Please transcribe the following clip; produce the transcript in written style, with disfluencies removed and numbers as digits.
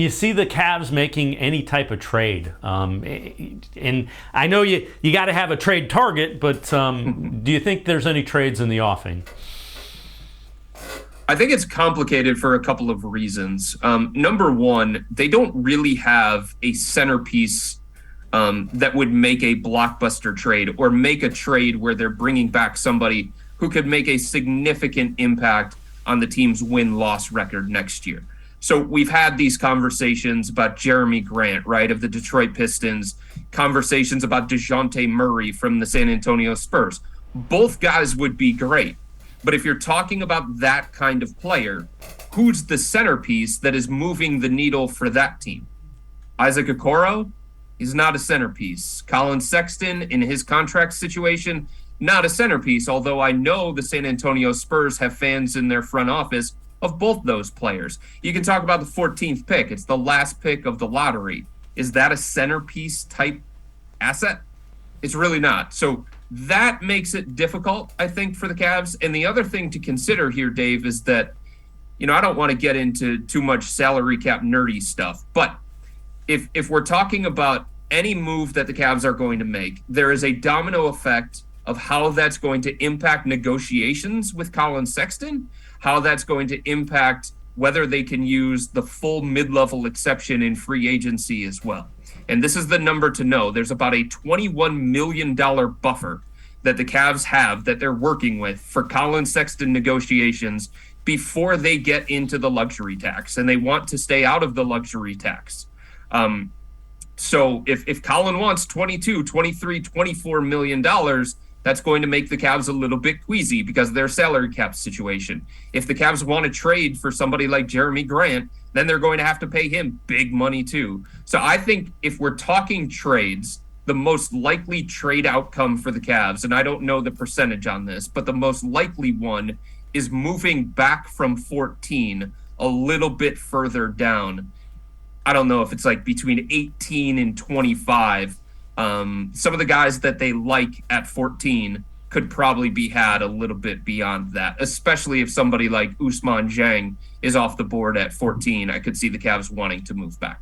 You see the Cavs making any type of trade, and I know you got to have a trade target, but do you think there's any trades in the offing? I think it's complicated for a couple of reasons. Number one, they don't really have a centerpiece that would make a blockbuster trade or make a trade where they're bringing back somebody who could make a significant impact on the team's win-loss record next year. So we've had these conversations about Jeremy Grant, right, of the Detroit Pistons, conversations about DeJounte Murray from the San Antonio Spurs. Both guys would be great. But if you're talking about that kind of player, who's the centerpiece that is moving the needle for that team? Isaac Okoro? He's not a centerpiece. Colin Sexton, in his contract situation, not a centerpiece, although I know the San Antonio Spurs have fans in their front office of both those players. You can talk about the 14th pick. It's the last pick of the lottery. Is that a centerpiece type asset? It's really not. So that makes it difficult, I think, for the Cavs. And the other thing to consider here, Dave, is that, I don't want to get into too much salary cap nerdy stuff, but if we're talking about any move that the Cavs are going to make, there is a domino effect of how that's going to impact negotiations with Colin Sexton, how that's going to impact whether they can use the full mid-level exception in free agency as well. And this is the number to know. There's about a $21 million buffer that the Cavs have that they're working with for Colin Sexton negotiations before they get into the luxury tax, and they want to stay out of the luxury tax. So if Colin wants $22, $23, $24 million, that's going to make the Cavs a little bit queasy because of their salary cap situation. If the Cavs want to trade for somebody like Jeremy Grant, then they're going to have to pay him big money too. So I think if we're talking trades, the most likely trade outcome for the Cavs, and I don't know the percentage on this, but the most likely one is moving back from 14 a little bit further down. I don't know if it's like between 18 and 25. Some of the guys that they like at 14 could probably be had a little bit beyond that, especially if somebody like Ousmane Dieng is off the board at 14. I could see the Cavs wanting to move back.